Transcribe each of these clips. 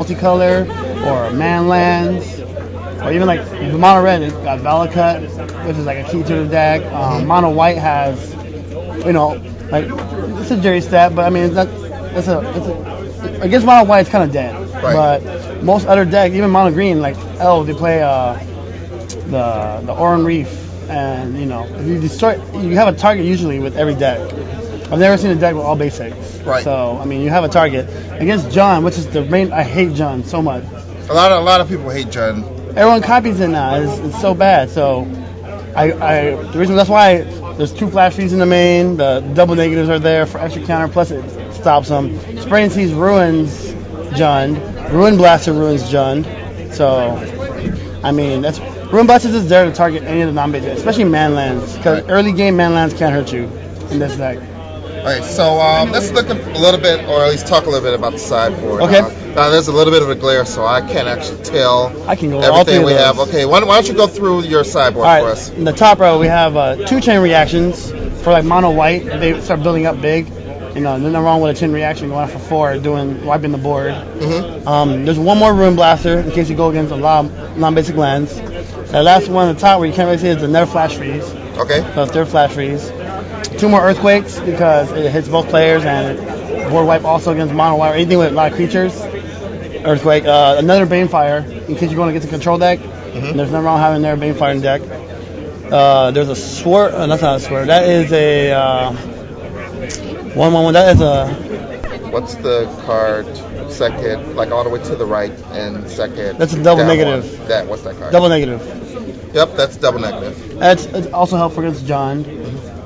multicolor or man lands, or even like the mono red, it's got Valacut, which is like a key to the deck. Mono white has, like it's a Jerry stat, but I mean against mono white it's kind of dead. Right. But most other decks, even mono green, like elves, they play the Oran Reef, and if you destroy, you have a target usually with every deck. I've never seen a deck with all basics. Right. So I mean, you have a target against John, which is the main. I hate John so much. A lot of people hate John. Everyone copies it now. It's so bad. So the reason that's why there's 2 flash feeds in the main. The double negatives are there for extra counter. Plus it stops them. Spray and Seize ruins Jund. Ruin Blaster ruins Jund. So I mean Ruin Blaster is there to target any of the non-basic, especially man lands, because early game man lands can't hurt you in this deck. Alright, so let's look a little bit, or at least talk a little bit about the sideboard. Okay. Now there's a little bit of a glare, so I can't actually tell I can go everything we have. Okay, why don't you go through your sideboard for us? In the top row, we have 2 chain reactions for like mono white. They start building up big. There's nothing wrong with a chain reaction going out for 4, wiping the board. There's 1 more Ruin Blaster in case you go against a lot of non-basic lands. The last one at the top where you can't really see is the Never Flash Freeze. Okay. So it's their Flash Freeze. 2 more Earthquakes because it hits both players, and board wipe also against mono white or anything with a lot of creatures. Earthquake. Another Banefire in case you're going against a control deck. There's nothing wrong having their Banefire in deck. There's a Sword. That's not a Sword. That is a 1/1. That is a. What's the card? Second, like all the way to the right, and second. That's a double negative. What's that card? Double negative. Yep, that's double negative. It's also helpful against John.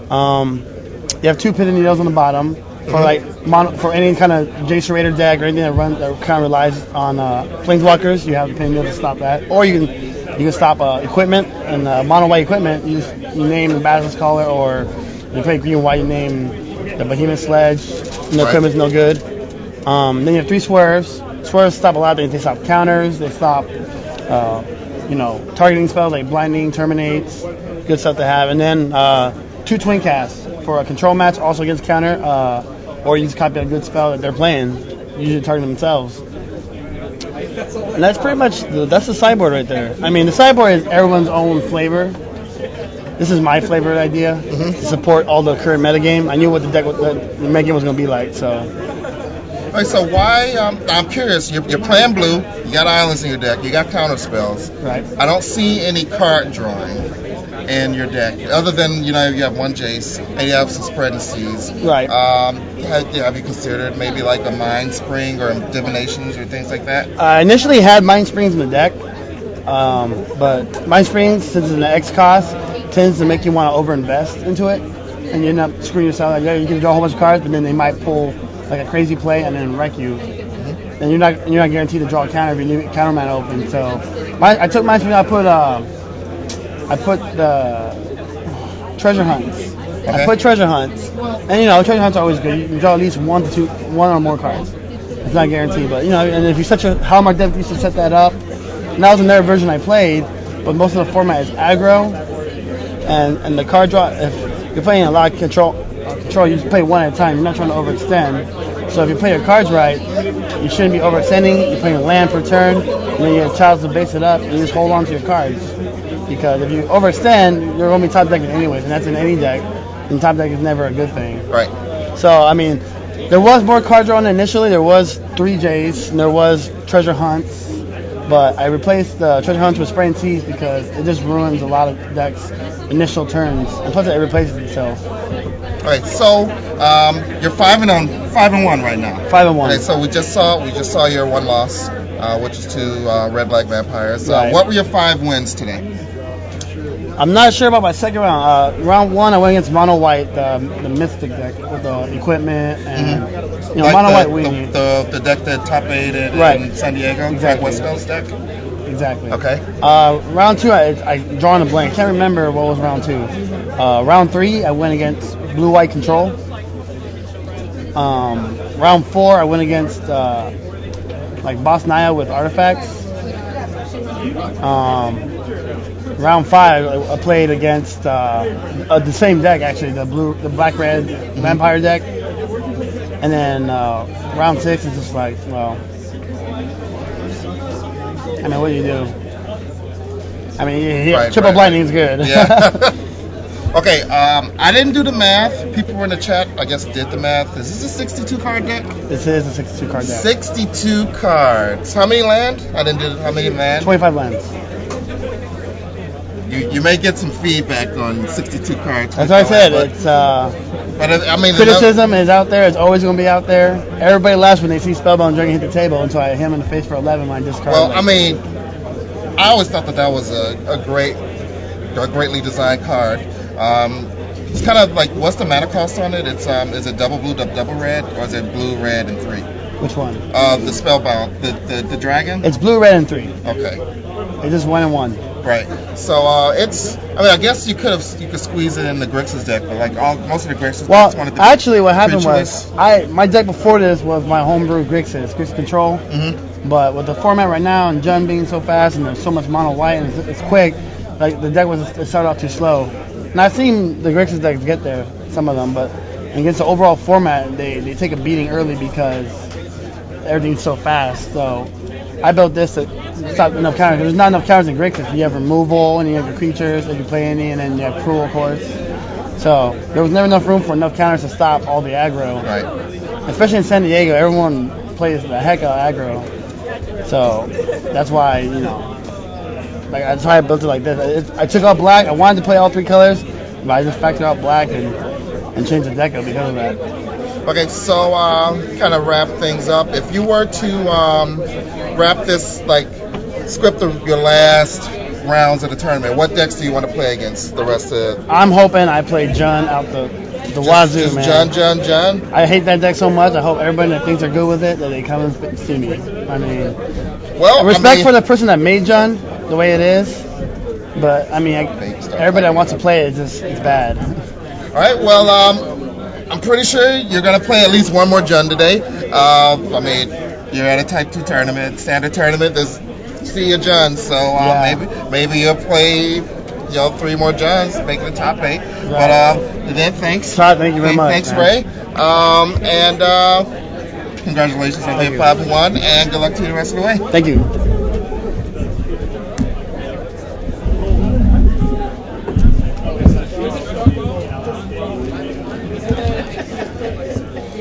You have 2 Pit Needles on the bottom for any kind of Jace Raider deck or anything that kind of relies on Planeswalkers. You have the Pit Needles to stop that, or you can stop equipment and mono white equipment. You name the Basilisk Caller, or you play green white. You name the Behemoth Sledge. No equipment's no good. Then you have 3 Swerves. Swerves stop a lot of things. They stop counters. They stop targeting spells like Blinding, Terminates. Good stuff to have. And then 2 Twin Casts for a control match, also against counter, or you just copy a good spell that they're playing, usually target themselves. And that's pretty much that's the sideboard right there. I mean, the sideboard is everyone's own flavor. This is my flavor idea to support all the current metagame. I knew what the metagame was going to be like, so. All right, so why? I'm curious. You're playing blue. You got islands in your deck. You got counter spells. Right. I don't see any card drawing in your deck, other than you have 1 Jace and you have some Spread and Seize. Right. Have you considered maybe like a Mind Spring or Divinations or things like that? I initially had Mind Springs in the deck, but Mind Springs, since it's an X cost, tends to make you want to overinvest into it, and you end up screwing yourself. Like, you can draw a whole bunch of cards, but then they might pull like a crazy play and then wreck you. And you're not guaranteed to draw a counter if you leave counter mana open. So I took Mind Springs. I put the treasure hunts. Okay. I put treasure hunts, and treasure hunts are always good. You can draw at least 1 or more cards. It's not guaranteed, but and if you're such a Hallmark deck, you should set that up. And that was another version I played, but most of the format is aggro, and the card draw. If you're playing a lot of control, you just play 1 at a time. You're not trying to overextend. So if you play your cards right, you shouldn't be overextending. You're playing a land per turn, and then you have Childs to base it up, and you just hold on to your cards. Because if you overextend, you're going to be top decking anyways, and that's in any deck. And top deck is never a good thing. Right. So, I mean, there was more card drawing initially. There was 3 Jays, and there was treasure hunts. But I replaced the treasure hunts with Spray and Seize because it just ruins a lot of decks' initial turns. And plus, it replaces itself. All right, so you're 5-1 right now. 5-1. Okay, so we just saw your 1 loss, which is to Red Black Vampires. Right. What were your 5 wins today? I'm not sure about my second round. Round 1, I went against Mono White, the Mystic deck with the equipment and like Mono White weenie. The deck that top 8 in San Diego, exactly. West Coast deck. Exactly. Okay. Round 2, I drawn a blank. Can't remember what was round 2. Round 3, I went against Blue White Control. Round 4, I went against Boss Naya with Artifacts. Round 5, I played against the same deck actually, the black-red vampire deck. And then round 6 is just I mean, what do you do? I mean, Right, triple right. blinding is good. Yeah. Okay, I didn't do the math. People were in the chat, I guess, did the math. Is this a 62 card deck? This is a 62 card deck. 62 cards. How many land? I didn't do how many land? 25 lands. You may get some feedback on 62 cards. That's what I said. It's but I mean, criticism is out there. It's always going to be out there. Everybody laughs when they see Spellbound Dragon hit the table until I hit him in the face for 11 when I discard. Well, I mean, I always thought that was a greatly designed card. It's kind of like, what's the mana cost on it? It's is it double blue, double red, or is it blue, red, and 3? Which one? The Spellbound, the dragon. It's blue, red, and 3. Okay. It's just 1 and 1. Right. So it's. I mean, I guess you could squeeze it in the Grixis deck, but like most of the Grixis decks wanted to. Actually, what happened was my deck before this was my homebrew Grixis Control. Mm-hmm. But with the format right now and Jund being so fast and there's so much mono white and it's quick, like the deck it started off too slow. And I've seen the Grixis decks get there, some of them, but against the overall format, they take a beating early because everything's so fast. So I built this to stop enough counters. There's not enough counters in Grixis. You have removal, and you have your creatures, if you play any, and then you have cruel, of course. So there was never enough room for enough counters to stop all the aggro. Right. Especially in San Diego, everyone plays the heck out of aggro. So that's why, that's why I built it like this. I took out black. I wanted to play all 3 colors, but I just factored out black and changed the deck up because of that. Okay, so kind of wrap things up. If you were to wrap this, like, script of your last rounds of the tournament, what decks do you want to play against the rest of? I'm hoping I play Jund out the wazoo, man. Jund. I hate that deck so much. I hope everybody that thinks they're good with it that they come and see me. I mean, respect for the person that made Jund the way it is, but I mean, everybody that wants to play it it's bad. All right, well, I'm pretty sure you're gonna play at least one more Jund today. I mean, you're at a Type 2 tournament, standard tournament. There's see a Jund, so maybe you'll play 3 more Junds, make the top 8. Right. But then thanks. Todd, thank you very much. Thanks, Ray. And congratulations on being 5-1, and good luck to you the rest of the way. Thank you.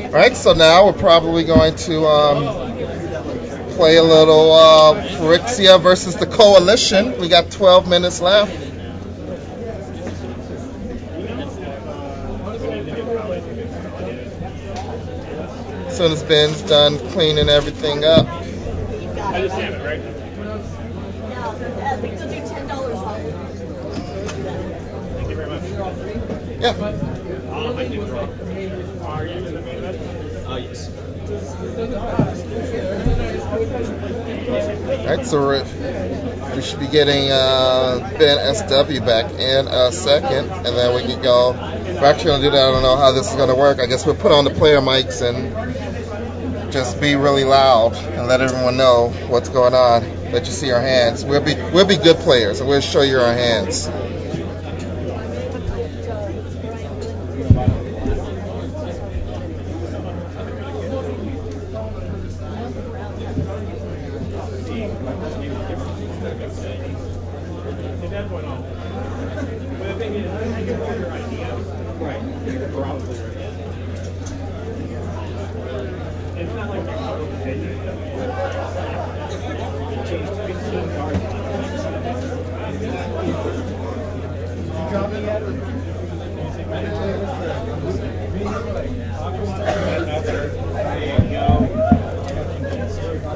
All right, so now we're probably going to play a little Phyrexia versus the Coalition. We got 12 minutes left. As soon as Ben's done cleaning everything up. I just have it, right? We still do $10 off. Thank you very much. Yeah. I can draw. Are you in the main event? Yes. Alright, so we should be getting Ben SW back in a second, and then we can go. We're actually going to do that. I don't know how this is going to work. I guess we'll put on the player mics and just be really loud and let everyone know what's going on. Let you see our hands. We'll be good players, and we'll show you our hands.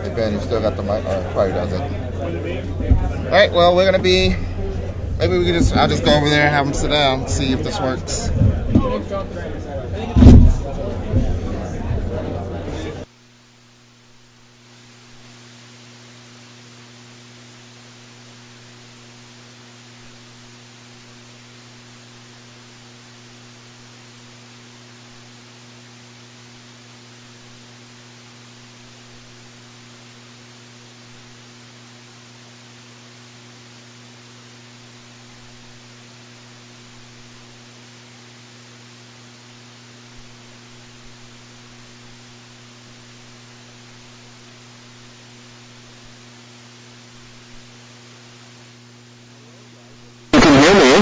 Hey Ben, you still got the mic? Probably doesn't. All right, well, we're gonna be. Maybe I'll just go over there and have them sit down, see if this works.